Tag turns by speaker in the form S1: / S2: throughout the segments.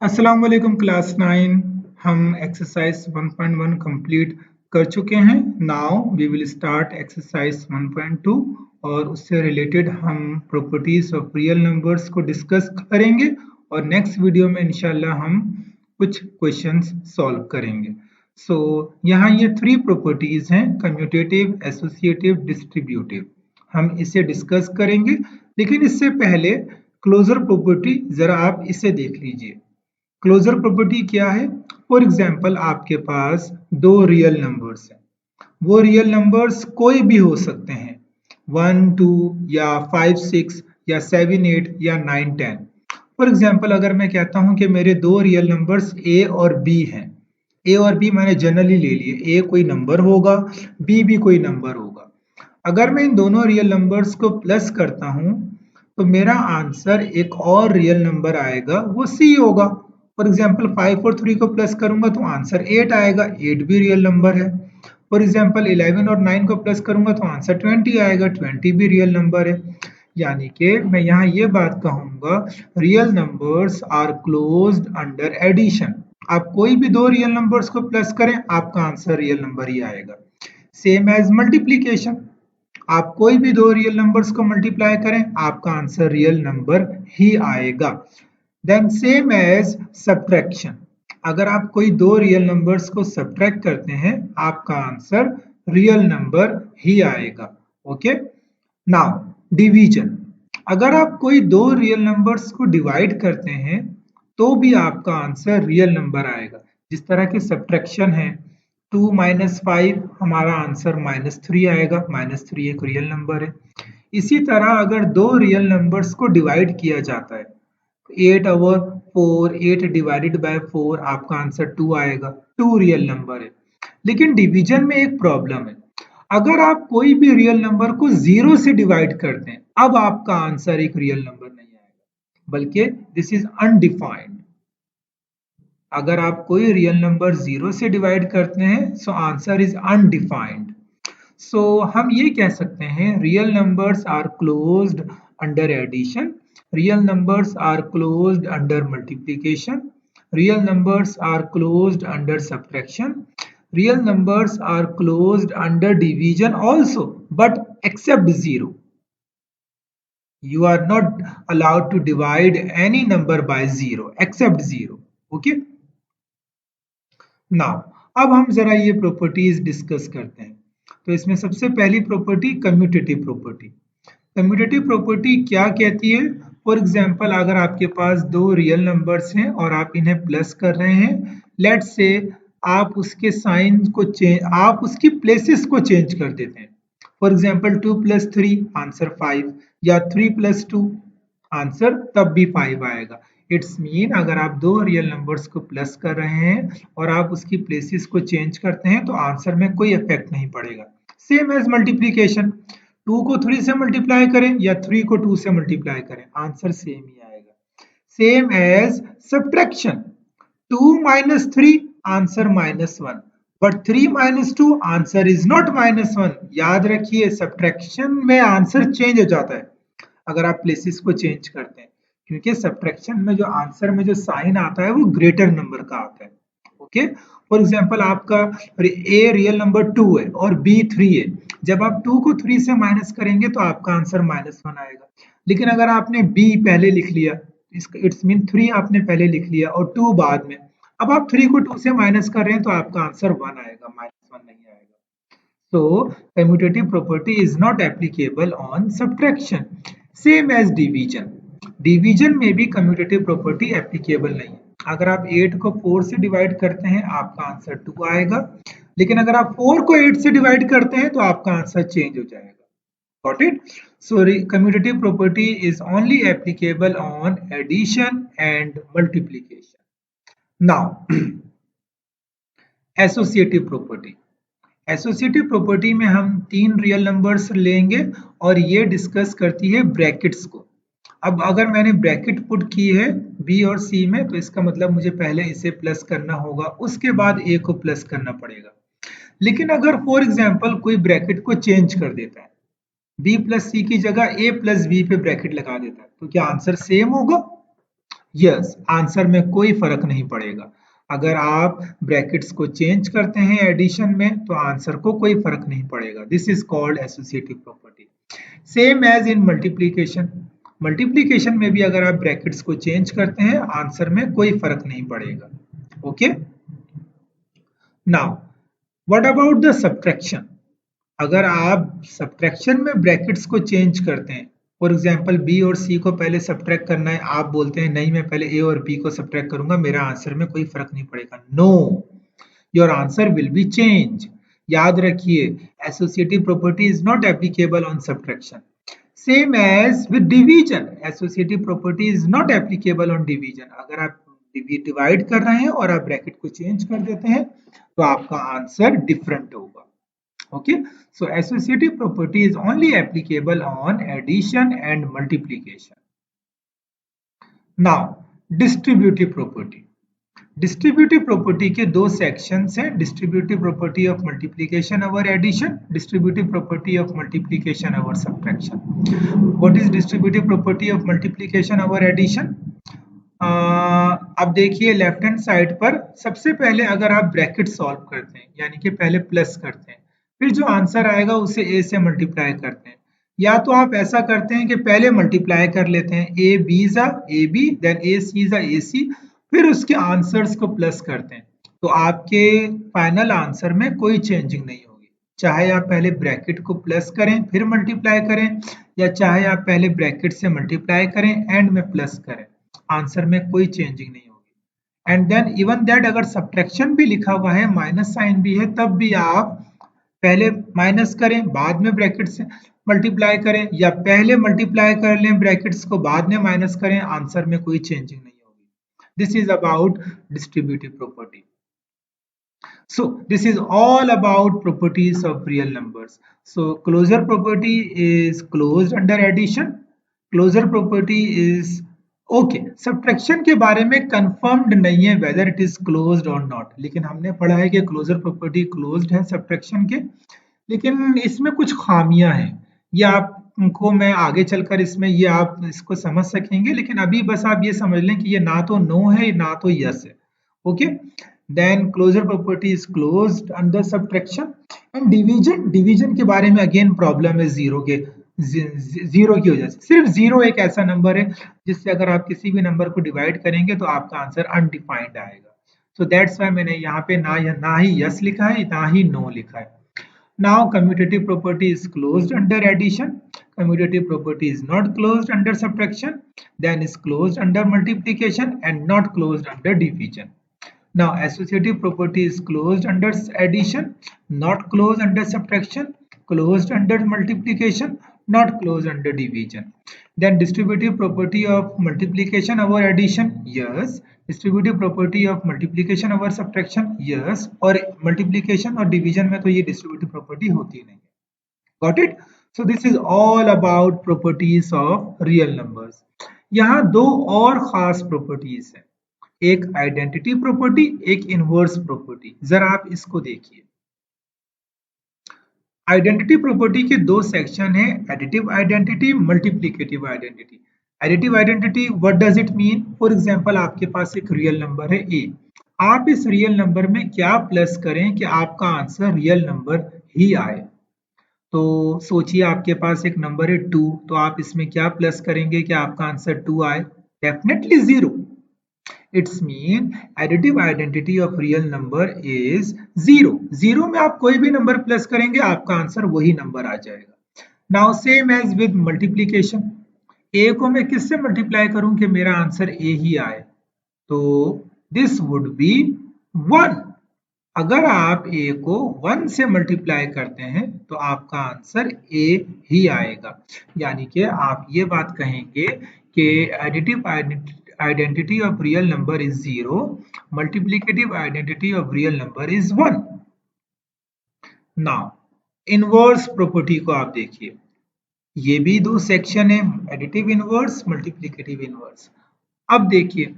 S1: अस्सलाम वालेकुम क्लास 9। हम एक्सरसाइज 1.1 कंप्लीट कर चुके हैं। Now we will start exercise 1.2 और उससे रिलेटेड हम प्रॉपर्टीज ऑफ रियल नंबर्स को डिस्कस करेंगे और नेक्स्ट वीडियो में इंशाल्लाह हम कुछ क्वेश्चंस सॉल्व करेंगे। यहाँ ये 3 प्रॉपर्टीज हैं, कम्यूटेटिव, एसोसिएटिव, डिस्ट्रीब्यूटिव। हम इसे डिस्कस करेंगे, लेकिन इससे पहले क्लोजर प्रॉपर्टी जरा आप इसे देख लीजिए। क्लोजर प्रॉपर्टी क्या है? फॉर एग्जाम्पल आपके पास दो रियल नंबर्स हैं, वो रियल नंबर्स कोई भी हो सकते हैं, 1 2 या 5 6 या 7 8 या 9 10। फॉर एग्जाम्पल अगर मैं कहता हूं कि मेरे दो रियल नंबर्स ए और बी हैं, ए और बी मैंने जनरली ले लिए, ए कोई नंबर होगा, बी भी कोई नंबर होगा। अगर मैं इन दोनों रियल नंबर्स को प्लस करता हूं तो मेरा आंसर एक और रियल नंबर आएगा, वो सी होगा। फॉर एग्जाम्पल 5 और 3 को प्लस करूंगा तो आंसर 8 आएगा, 8 भी रियल नंबर है। फॉर एग्जाम्पल 11 और 9 को प्लस करूंगा तो आंसर 20 आएगा, 20 भी रियल नंबर है। यानी कि मैं यहाँ ये बात कहूंगा, real numbers are closed under addition. आप कोई भी दो रियल नंबर्स को प्लस करें, आपका आंसर रियल नंबर ही आएगा। सेम एज मल्टीप्लीकेशन, आप कोई भी दो रियल नंबर्स को मल्टीप्लाई करें, आपका आंसर रियल नंबर ही आएगा। देन सेम एज सब्ट्रैक्शन, अगर आप कोई दो रियल नंबर्स को सब्ट्रैक्ट करते हैं, आपका आंसर रियल नंबर ही आएगा। ओके, नाउ डिवीजन, अगर आप कोई दो रियल नंबर्स को डिवाइड करते हैं तो भी आपका आंसर रियल नंबर आएगा। जिस तरह के सब्ट्रैक्शन है, 2 - 5 हमारा आंसर -3 आएगा, -3 एक रियल नंबर है। इसी तरह अगर दो रियल नंबर्स को डिवाइड किया जाता है, 8 ओवर 4, 8 डिवाइडेड बाय 4, आपका आंसर 2 आएगा, 2 रियल नंबर है। लेकिन डिवीजन में एक प्रॉब्लम है, अगर आप कोई भी रियल नंबर को 0 से डिवाइड करते हैं, अब आपका आंसर एक रियल नंबर नहीं आएगा, बल्कि दिस इज अनडिफाइंड। अगर आप कोई रियल नंबर 0 से डिवाइड करते हैं, so answer is undefined. So हम ये कह सकते हैं, real numbers are closed under addition, real numbers are closed under multiplication, real numbers are closed under subtraction, real numbers are closed under division also, but except 0. You are not allowed to divide any number by 0 except 0. Okay, now अब हम जरा ये properties discuss करते हैं। तो इसमें सबसे पहली property commutative property. Commutative property क्या कहती है? फॉर एग्जाम्पल अगर आपके पास दो रियल नंबर्स हैं और आप इन्हें प्लस कर रहे हैं, लेट्स से आप उसके साइन को चेंज, आप उसकी प्लेसेस को चेंज कर देते हैं। फॉर एग्जाम्पल 2 + 3 आंसर 5, या 3 + 2 आंसर तब भी 5 आएगा। इट्स मीन अगर आप दो रियल नंबर्स को प्लस कर रहे हैं और आप उसकी प्लेसेस को चेंज करते हैं तो आंसर में कोई इफेक्ट नहीं पड़ेगा। सेम एज मल्टीप्लीकेशन, 2 को 3 से मल्टीप्लाई करें या 3 को 2 से मल्टीप्लाई करें, आंसर सेम ही आएगा। Same as subtraction, 2 - 3 answer -1, but 3 - 2 answer is not -1। याद रखिए, सब्ट्रैक्शन में आंसर चेंज हो जाता है अगर आप प्लेसेस को चेंज करते हैं, क्योंकि सब्ट्रैक्शन में जो आंसर में जो साइन आता है वो ग्रेटर नंबर का आता है। ओके, फॉर एग्जांपल आपका ए रियल नंबर 2 है और बी 3 है, जब आप 2 को 3 से माइनस करेंगे तो आपका आंसर -1 आएगा। लेकिन अगर आपने बी पहले लिख लिया, इट्स मीन 3 आपने पहले लिख लिया और 2 बाद में, अब आप 3 को 2 से माइनस कर रहे हैं तो आपका आंसर 1 आएगा, -1 नहीं आएगा। So commutative property is not applicable on subtraction. Same as division. Division में भी commutative property applicable नहीं है। अगर आप 8 को 4 से डिवाइड करते हैं, आपका आंसर 2 आएगा, लेकिन अगर आप 4 को 8 से डिवाइड करते हैं तो आपका आंसर चेंज हो जाएगा। Got it? So commutative property is only applicable on addition and multiplication. Now associative property. Associative property में हम 3 रियल नंबर्स लेंगे और ये डिस्कस करती है ब्रैकेट्स को। अब अगर मैंने ब्रैकेट पुट की है बी और सी में, तो इसका मतलब मुझे पहले इसे प्लस करना होगा, उसके बाद ए को प्लस करना पड़ेगा। लेकिन अगर फॉर एग्जांपल कोई ब्रैकेट को चेंज कर देता है, बी + सी की जगह ए + बी पे ब्रैकेट लगा देता है, तो क्या आंसर सेम होगा? यस, आंसर में कोई फर्क नहीं पड़ेगा। अगर आप ब्रैकेट्स को चेंज करते हैं एडिशन में तो आंसर को कोई फर्क नहीं पड़ेगा। This is called associative property. Same as in multiplication, multiplication में भी अगर आप ब्रैकेट्स को चेंज करते हैं आंसर में कोई फर्क नहीं पड़ेगा। Okay, now what about the subtraction? अगर आप सब्ट्रैक्शन में ब्रैकेट्स को चेंज करते हैं, फॉर एग्जाम्पल बी और सी को पहले सब्ट्रैक्ट करना है, आप बोलते हैं नहीं मैं पहले ए और बी को सब्ट्रैक्ट करूंगा, मेरा आंसर में कोई फर्क नहीं पड़ेगा। No, your answer will be change. याद रखिए, associative property is not applicable on subtraction. Same as with division, associative property is not applicable on division. अगर आप डिवाइड कर रहे हैं और आप ब्रैकेट को चेंज कर देते हैं तो आपका आंसर डिफरेंट होगा। Okay, so associative property is only applicable on addition and multiplication. Now, distributive property. Distributive property के दो सेक्शंस हैं, distributive property of multiplication over addition, distributive property of multiplication over subtraction. What is distributive property of multiplication over addition? अब देखिए left hand side पर सबसे पहले अगर आप ब्रैकेट सॉल्व करते हैं यानी कि पहले प्लस करते हैं, फिर जो आंसर आएगा उसे a से मल्टीप्लाई करते हैं, या तो आप ऐसा करते हैं कि पहले मल्टीप्लाई कर लेते हैं a b जा a b, then a c जा a c, फिर उसके आंसर्स को प्लस करते हैं, तो आपके फाइनल आंसर में कोई चेंजिंग नहीं होगी। चाहे आप पहले ब्रैकेट को प्लस करें फिर मल्टीप्लाई करें, या चाहे आप पहले ब्रैकेट से मल्टीप्लाई करें एंड में प्लस करें, आंसर में कोई चेंजिंग नहीं होगी। एंड देन इवन दैट अगर सब्ट्रैक्शन भी लिखा हुआ है, माइनस साइन भी है, तब भी आप पहले माइनस करें बाद में ब्रैकेट से मल्टीप्लाई करें, या पहले मल्टीप्लाई कर लें ब्रैकेट्स को बाद में माइनस करें, आंसर में कोई चेंजिंग नहीं होगी। This is about distributive property. So this is all about properties of real numbers. So closure property is closed under addition. Closure property is okay. Subtraction के बारे में confirmed नहीं है whether it is closed or not. लेकिन हमने पढ़ा है कि closure property closed है subtraction के, लेकिन इसमें कुछ खामियां हैं। ये आपको मैं आगे चलकर इसमें ये आप इसको समझ सकेंगे, लेकिन अभी बस आप ये समझ लें कि ये ना तो नो है ना तो यस है। Okay, then closure property is closed under subtraction and division के बारे में अगेन प्रॉब्लम है जीरो की वजह से। सिर्फ जीरो एक ऐसा नंबर है जिससे अगर आप किसी भी नंबर को डिवाइड करेंगे तो आपका आंसर अनडिफाइंड आएगा। सो दैट्स वाई मैंने यहाँ पे ना ही यस लिखा है ना ही नो लिखा है। Now commutative property is closed under addition, commutative property is not closed under subtraction, then is closed under multiplication and not closed under division. Now associative property is closed under addition, not closed under subtraction, closed under multiplication, not closed under division. Then distributive property of multiplication over addition, yes. Distributive property of multiplication over subtraction, yes. और multiplication और division में तो ये distributive property होती नहीं है। Got it? So this is all about properties of real numbers. यहाँ दो और खास properties हैं, एक आइडेंटिटी प्रॉपर्टी एक इनवर्स प्रॉपर्टी। जरा आप इसको देखिए। आइडेंटिटी प्रॉपर्टी के दो सेक्शन है, additive identity, multiplicative identity. Additive identity what does it mean? For example आपके पास एक रियल नंबर है a, आप इस रियल नंबर में क्या प्लस करें कि आपका आंसर रियल नंबर ही आए। तो सोचिए आपके पास एक नंबर है 2, तो आप इसमें क्या प्लस करेंगे कि आपका आंसर 2 आए? Definitely 0। It's mean additive identity of real number is 0। 0 में आप कोई भी नंबर प्लस करेंगे आपका आंसर वही नंबर आ जाएगा। Now same as with multiplication, a को मैं किससे मल्टीप्लाई करूं कि मेरा आंसर a ही आए? तो दिस वुड बी 1। अगर आप a को 1 से मल्टीप्लाई करते हैं तो आपका आंसर a ही आएगा। यानी कि आप ये बात कहेंगे कि additive identity of real number is 0, multiplicative identity of real number is 1. Now inverse property को आप देखिए, ये भी दो सेक्शन है, एडिटिव इनवर्स, मल्टीप्लिकेटिव इनवर्स। अब देखिए,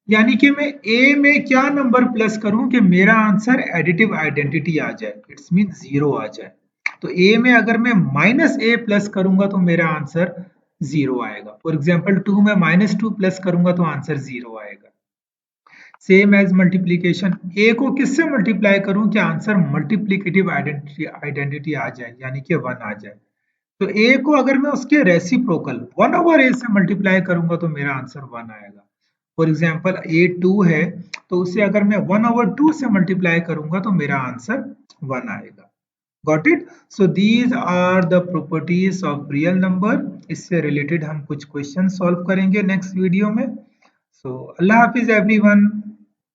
S1: यानी कि मैं a में क्या नंबर प्लस करूं कि मेरा आंसर एडिटिव आइडेंटिटी आ जाए, इट्स मीन 0 आ जाए। तो a में अगर मैं -a प्लस करूंगा तो मेरा आंसर 0 आएगा। फॉर एग्जाम्पल 2 में -2 प्लस करूंगा तो आंसर 0 आएगा। सेम एज मल्टीप्लीकेशन, ए को किससे मल्टीप्लाई करूं कि आंसर मल्टीप्लीकेटिव आइडेंटिटी आ जाए, यानी कि 1 आ जाए। तो ए को अगर मैं उसके रेसिप्रोकल 1 ओवर ए से मल्टीप्लाई करूंगा तो मेरा आंसर 1 आएगा। फॉर एग्जाम्पल ए 2 है तो उसे अगर मैं 1 ओवर 2 से मल्टीप्लाई करूंगा तो मेरा आंसर 1 आएगा। Got it? So these are the properties of real number. इससे रिलेटेड हम कुछ क्वेश्चन सॉल्व करेंगे नेक्स्ट वीडियो में। सो अल्लाह हाफिज एवरीवन।